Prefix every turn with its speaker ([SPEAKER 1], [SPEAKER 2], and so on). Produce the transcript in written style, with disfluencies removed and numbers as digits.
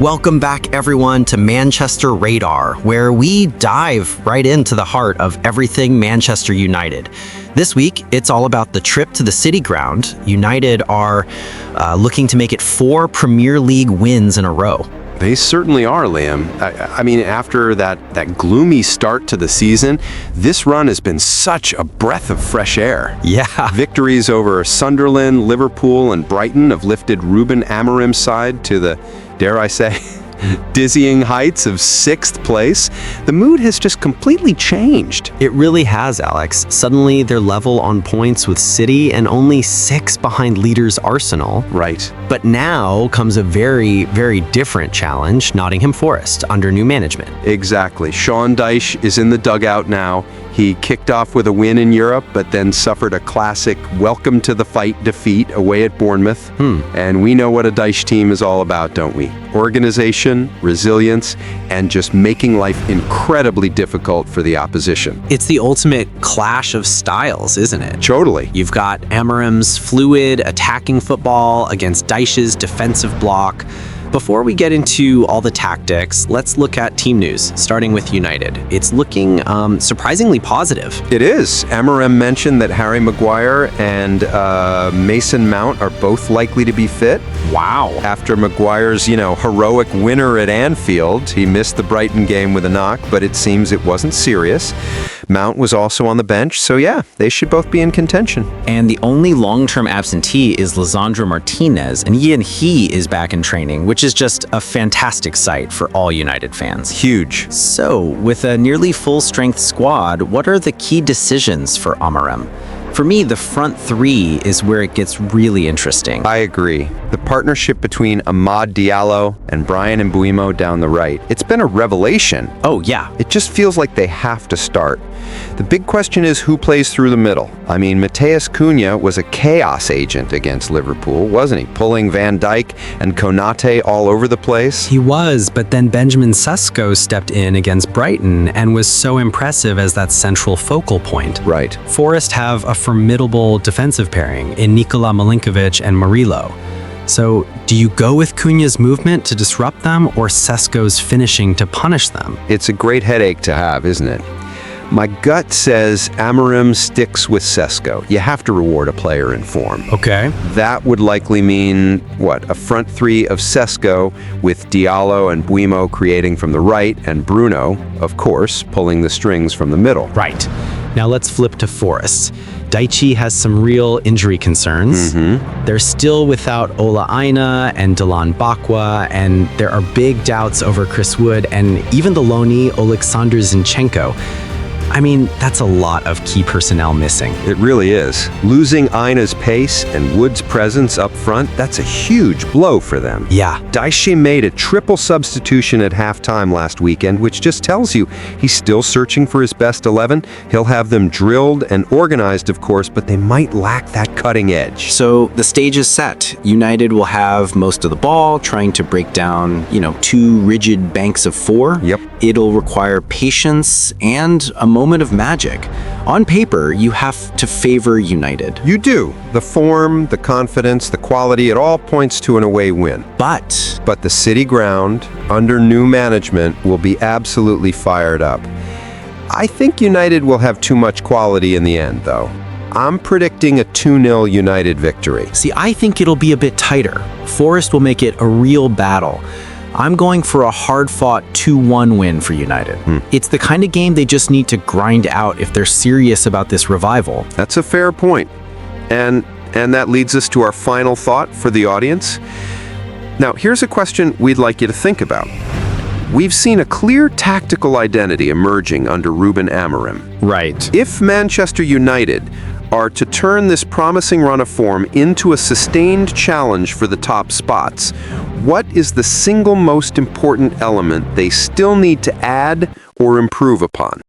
[SPEAKER 1] Welcome back, everyone, to Manchester Radar, where we dive right into the heart of everything Manchester United. This week, it's all about the trip to the City Ground. United are looking to make it 4 Premier League wins in a row.
[SPEAKER 2] They certainly are, Liam. I mean, after that gloomy start to the season, this run has been such a breath of fresh air.
[SPEAKER 1] Yeah.
[SPEAKER 2] Victories over Sunderland, Liverpool, and Brighton have lifted Ruben Amorim's side to the, dare I say, dizzying heights of 6th place. The mood has just completely changed.
[SPEAKER 1] It really has, Alex. Suddenly, they're level on points with City and only 6 behind leaders Arsenal.
[SPEAKER 2] Right.
[SPEAKER 1] But now comes a very, very different challenge, Nottingham Forest, under new management.
[SPEAKER 2] Exactly. Sean Dyche is in the dugout now. He kicked off with a win in Europe, but then suffered a classic welcome to the fight defeat away at Bournemouth. And we know what a Dyche team is all about, don't we? Organization, resilience, and just making life incredibly difficult for the opposition.
[SPEAKER 3] It's the ultimate clash of styles, isn't it?
[SPEAKER 2] Totally.
[SPEAKER 3] You've got Amorim's fluid, attacking football against Dyche's defensive block. Before we get into all the tactics, let's look at team news, starting with United. It's looking surprisingly positive.
[SPEAKER 2] It is. Amorim mentioned that Harry Maguire and Mason Mount are both likely to be fit.
[SPEAKER 3] Wow.
[SPEAKER 2] After Maguire's, heroic winner at Anfield, he missed the Brighton game with a knock, but it seems it wasn't serious. Mount was also on the bench, so yeah, they should both be in contention.
[SPEAKER 3] And the only long-term absentee is Lisandro Martinez, and he is back in training, which is just a fantastic sight for all United fans.
[SPEAKER 2] Huge.
[SPEAKER 3] So, with a nearly full-strength squad, what are the key decisions for Amorim? For me, the front 3 is where it gets really interesting.
[SPEAKER 2] I agree. The partnership between Amad Diallo and Brian Mbeumo down the right, it's been a revelation.
[SPEAKER 3] Oh, yeah.
[SPEAKER 2] It just feels like they have to start. The big question is who plays through the middle. I mean, Matheus Cunha was a chaos agent against Liverpool, wasn't he? Pulling Van Dijk and Konate all over the place.
[SPEAKER 4] He was, but then Benjamin Sesko stepped in against Brighton and was so impressive as that central focal point.
[SPEAKER 2] Right.
[SPEAKER 4] Forest have a formidable defensive pairing in Nikola Milinkovic and Murillo. So, do you go with Cunha's movement to disrupt them or Sesko's finishing to punish them?
[SPEAKER 2] It's a great headache to have, isn't it? My gut says Amorim sticks with Sesko. You have to reward a player in form.
[SPEAKER 4] Okay.
[SPEAKER 2] That would likely mean, a front 3 of Sesko with Diallo and Mbeumo creating from the right and Bruno, of course, pulling the strings from the middle.
[SPEAKER 4] Right. Now let's flip to Forest. Dyche has some real injury concerns. They're still without Ola Aina and Dilan Bakwa, and there are big doubts over Chris Wood and even the loanee Oleksandr Zinchenko. I mean, that's a lot of key personnel missing.
[SPEAKER 2] It really is. Losing Aina's pace and Wood's presence up front, that's a huge blow for them.
[SPEAKER 4] Yeah.
[SPEAKER 2] Dyche made a triple substitution at halftime last weekend, which just tells you he's still searching for his best 11. He'll have them drilled and organized, of course, but they might lack that cutting edge.
[SPEAKER 3] So the stage is set. United will have most of the ball, trying to break down, 2 rigid banks of 4.
[SPEAKER 2] Yep.
[SPEAKER 3] It'll require patience and a moment of magic. On paper, you have to favor United.
[SPEAKER 2] You do. The form, the confidence, the quality, it all points to an away win.
[SPEAKER 3] But
[SPEAKER 2] But the City Ground, under new management, will be absolutely fired up. I think United will have too much quality in the end, though. I'm predicting a 2-0 United victory.
[SPEAKER 3] see, I think it'll be a bit tighter. Forest will make it a real battle. I'm going for a hard-fought 2-1 win for United. It's the kind of game they just need to grind out if they're serious about this revival.
[SPEAKER 2] That's a fair point. And that leads us to our final thought for the audience. Now, here's a question we'd like you to think about. We've seen a clear tactical identity emerging under Ruben Amorim.
[SPEAKER 4] Right.
[SPEAKER 2] If Manchester United are to turn this promising run of form into a sustained challenge for the top spots, what is the single most important element they still need to add or improve upon?